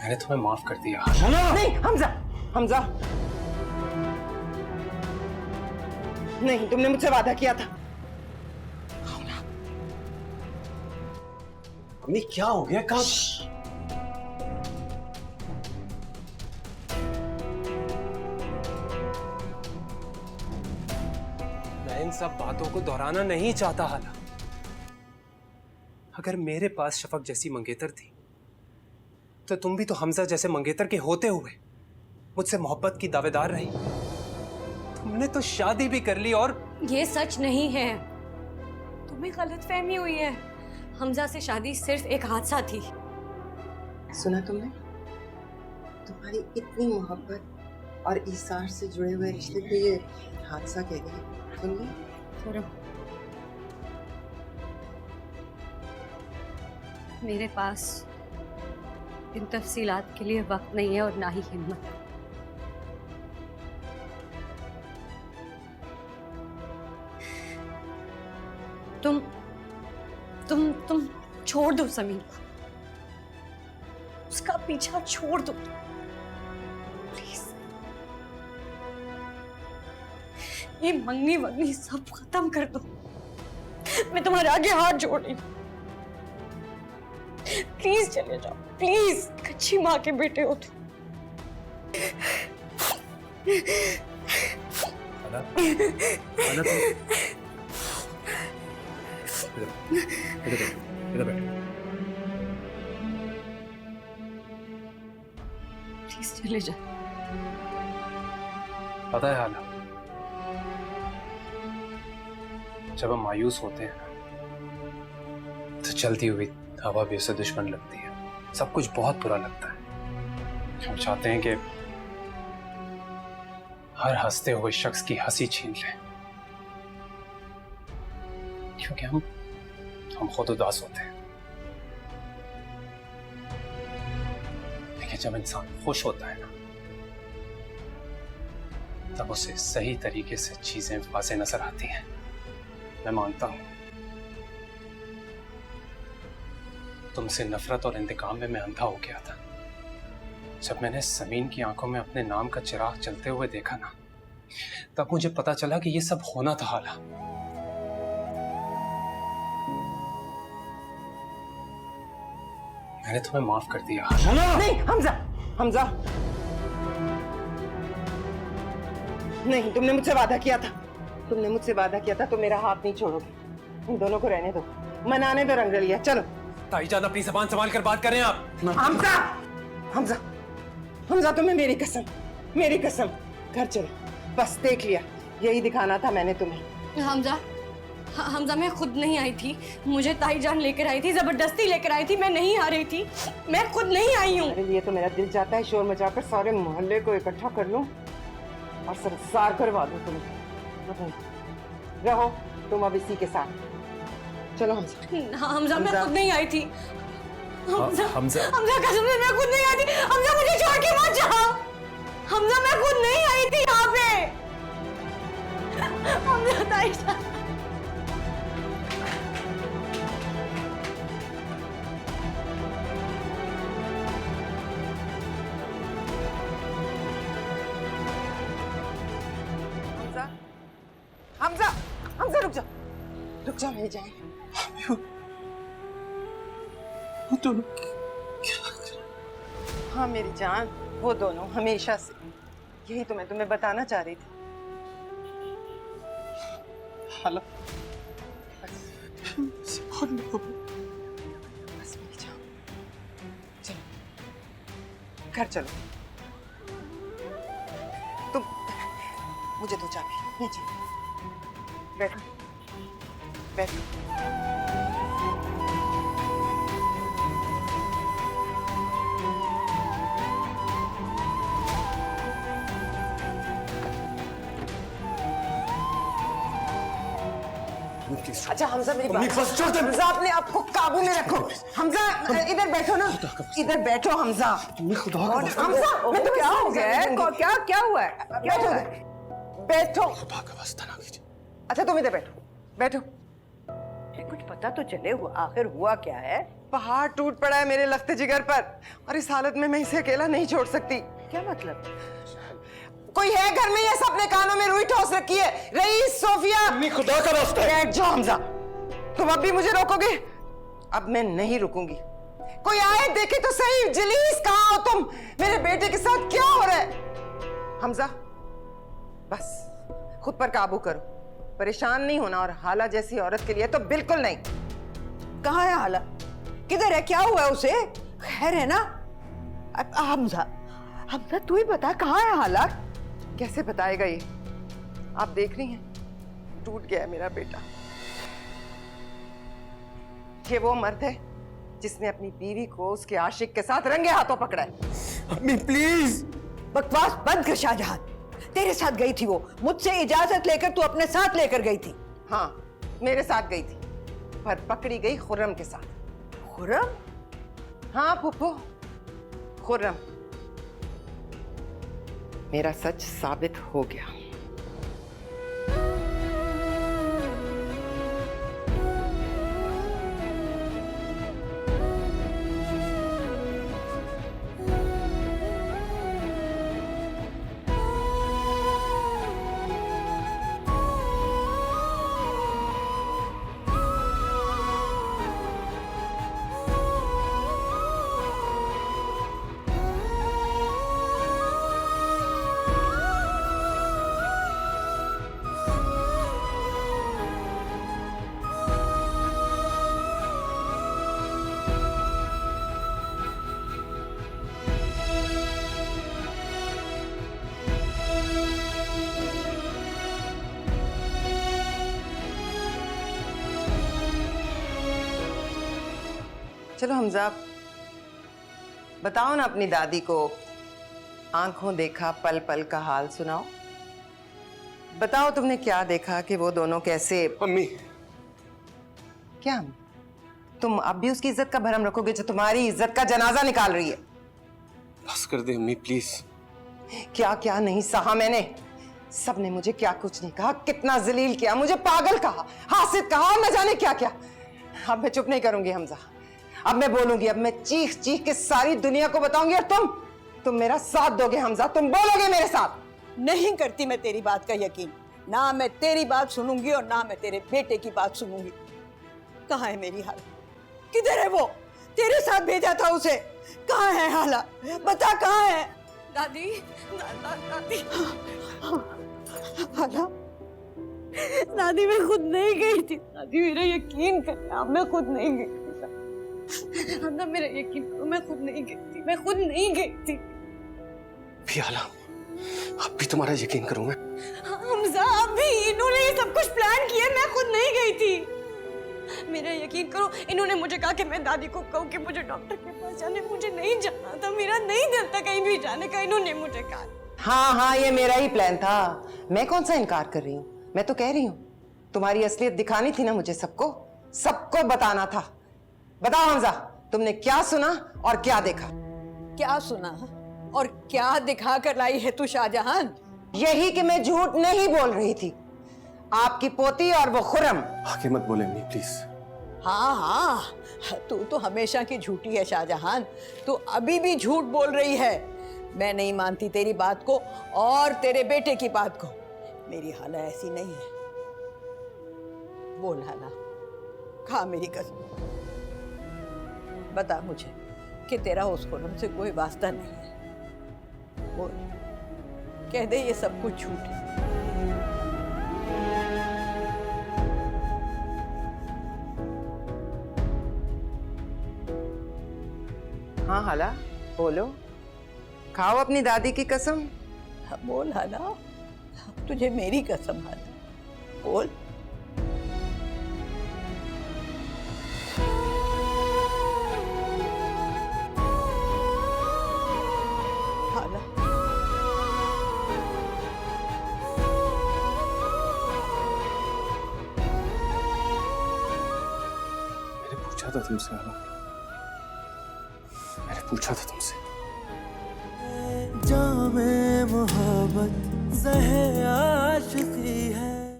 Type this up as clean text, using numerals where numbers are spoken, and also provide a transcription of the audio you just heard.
मैंने तुम्हें माफ कर दिया। नहीं हमजा, हमजा नहीं, तुमने मुझसे वादा किया था। अम्मी क्या हो गया? कब? मैं इन सब बातों को दोहराना नहीं चाहता हाला। अगर मेरे पास शफक जैसी मंगेतर थी तो तुम भी तो हमजा जैसे मंगेतर के होते हुए मुझसे मोहब्बत की दावेदार रही। तुमने तो शादी भी कर ली। और ये सच नहीं है, तुम्हें गलतफहमी हुई है। हमजा से शादी सिर्फ एक हादसा थी। सुना तुमने? तुम्हारी इतनी मोहब्बत और ईसार से जुड़े हुए रिश्ते को ये हादसा कह रही है। सुन ली? मेरे पास इन तफसीलात के लिए वक्त नहीं है और ना ही हिम्मत। तुम छोड़ दो समीर को, उसका पीछा छोड़ दो प्लीज। ये मंगनी वंगनी सब खत्म कर दो। मैं तुम्हारे आगे हाथ जोड़ रही हूँ, प्लीज चले जाओ प्लीज। अच्छी माँ के बेटे हो तुम। इधर बैठ। प्लीज चले जाओ। पता है हाला, जब हम मायूस होते हैं तो चलती हुई हवा भी उसे दुश्मन लगती है। सब कुछ बहुत बुरा लगता है। हम चाहते हैं कि हर हंसते हुए शख्स की हंसी छीन लें, क्योंकि हम खुद उदास होते हैं। लेकिन जब इंसान खुश होता है ना, तब उसे सही तरीके से चीजें वाज़ेह नजर आती हैं। मैं मानता हूं तुमसे नफरत और इंतकाम में मैं अंधा हो गया था। जब मैंने समीन की आंखों में अपने नाम का चिराग जलते हुए देखा ना, तब मुझे पता चला कि ये सब होना था हाला। मैंने तुम्हें माफ कर दिया। नहीं हमजा, हमजा नहीं, तुमने मुझसे वादा किया था। तुमने मुझसे वादा किया था तो मेरा हाथ नहीं छोड़ोगे। इन दोनों को रहने दो, मनाने दो रंगरलिया। चलो ताईजान, अपनी जबान संभाल कर बात करें आप। हमजा, हमजा, हमजा तुम्हें मेरी कसम, मेरी कसम। घर चलो, बस देख लिया, यही दिखाना था मैंने तुम्हें। हमजा मैं खुद नहीं आई थी, मुझे ताईजान लेकर आई थी, जबरदस्ती लेकर आई थी। मैं नहीं आ रही थी, मैं खुद नहीं आई हूँ। मेरे लिए तो मेरा दिल चाहता है शोर मचाकर सारे मोहल्ले को इकट्ठा कर लूं और संसार करवा दूं तुम्हें। रहो तुम अब इसी के साथ। चलो हमजा मैं खुद नहीं आई थी। हमजा कसम से मैं खुद नहीं आई थी। हमजा मुझे छोड़ के मत जाओ। हमजा मैं खुद नहीं आई थी यहाँ पे। हमजा ताईजान, हमजा, हमजा रुक जा, रुक जा, मेरी जान। वो दोनों हाँ मेरी जान, वो दोनों हमेशा से, यही तो मैं तुम्हें बताना चाह रही थी। हाला बस मेरी जान, चलो घर चलो। तुम मुझे दो चाबी, नीचे बैठो, बैठो। अच्छा हमजा मेरी बात, हमजा अपने आप को काबू में रखो। हमजा इधर बैठो ना, इधर बैठो हमजा। हमजा क्या हो गया है? क्या हुआ है? बैठो, बैठो। अच्छा तुम इधर बैठो, बैठो। कुछ पता तो चले हुआ आखिर हुआ क्या है? पहाड़ टूट पड़ा है मेरे लख्ते जिगर पर और इस हालत में मैं इसे अकेला नहीं छोड़ सकती। क्या मतलब? कोई है घर में? ये सबने कानों में रुई ठोस रखी है। रईस, सोफिया, खुदा का वास्ता है। बैठ जाओ हमजा। तुम अब भी मुझे रोकोगे? अब मैं नहीं रुकूंगी। कोई आए देखे तो सही। जलीस, कहाँ हो तुम? मेरे बेटे के साथ क्या हो रहा है? हमजा बस खुद पर काबू करो। परेशान नहीं होना, और हाला जैसी औरत के लिए तो बिल्कुल नहीं। कहाँ है हाला? किधर है? क्या हुआ है उसे? खैर है ना? हमजा, हमजा तू ही बता, कहाँ है हाला? कैसे बताएगा ये? आप देख रही हैं, टूट गया है मेरा बेटा। ये वो मर्द है जिसने अपनी बीवी को उसके आशिक के साथ रंगे हाथों पकड़ा है। अम्मी प्लीज। बकवास बंद कर शाहजहां। तेरे साथ गई थी वो, मुझसे इजाजत लेकर तू अपने साथ लेकर गई थी। हाँ, मेरे साथ गई थी, पर पकड़ी गई खुर्रम के साथ। खुर्रम? हाँ फूफो, खुर्रम। मेरा सच साबित हो गया। चलो हमजा, बताओ ना अपनी दादी को आंखों देखा पल पल का हाल सुनाओ। बताओ तुमने क्या देखा कि वो दोनों कैसे। अम्मी क्या तुम अब भी उसकी इज्जत का भरम रखोगे जो तुम्हारी इज्जत का जनाजा निकाल रही है? बस कर दे अम्मी प्लीज। क्या क्या नहीं सहा मैंने। सबने मुझे क्या कुछ नहीं कहा, कितना जलील किया, मुझे पागल कहा, हासिद कहा, और न जाने क्या क्या। अब मैं चुप नहीं करूंगी हमजा, अब मैं बोलूंगी। अब मैं चीख चीख के सारी दुनिया को बताऊंगी, और तुम मेरा साथ दोगे हमजा, तुम बोलोगे मेरे साथ। नहीं करती मैं तेरी बात का यकीन। ना मैं तेरी बात सुनूंगी और ना मैं तेरे बेटे की बात सुनूंगी। कहाँ है मेरी हाला? किधर है वो? तेरे साथ भेजा था उसे। कहाँ है हाला? बता कहाँ है? दादी, दादी, हाला? दादी मैं खुद नहीं गई थी। दादी मेरा यकीन कर, आप मैं खुद नहीं गई थी। हमजा मेरा यकीन करो, मैं खुद नहीं गई थी, मैं खुद नहीं गई थी। फियाला, अब भी तुम्हारा यकीन करूं मैं? हमजा, अभी इन्होंने ये सब कुछ प्लान किया, मैं खुद नहीं गई थी। मेरा यकीन करो, इन्होंने मुझे कहा कि मैं दादी को कहूँ कि मुझे डॉक्टर के पास जाने, मुझे नहीं जाना था, मेरा नहीं दिल था कहीं भी जाने का, इन्होंने मुझे कहा। हाँ हाँ, ये मेरा ही प्लान था। मैं कौन सा इनकार कर रही हूँ, मैं तो कह रही हूँ तुम्हारी असलियत दिखानी थी ना मुझे, सबको बताना था। बताओ हमजा, तुमने क्या सुना और क्या देखा? क्या सुना और क्या दिखा कर लाई है तू शाहजहां? यही कि मैं झूठ नहीं बोल रही थी। आपकी पोती और वो खुर्रम। आगे मत बोले अम्मी प्लीज। हाँ हाँ, तू तो हमेशा की झूठी है शाहजहां। तू अभी भी झूठ बोल रही है। मैं नहीं मानती तेरी बात को और तेरे बेटे की बात को। मेरी हाला ऐसी नहीं है। बोल हाला, खा मेरी कसम, बता मुझे कि तेरा उस खुर्रम से कोई वास्ता नहीं है। बोल, कह दे ये सब कुछ झूठ है। हाँ हाला, बोलो, खाओ अपनी दादी की कसम। बोल हाला, तुझे मेरी कसम हाला, बोल। हाला, मैंने पूछा था तुमसे हाला, मैंने पूछा था तुमसे। जामे मोहब्बत ज़हे आशिक़ी है।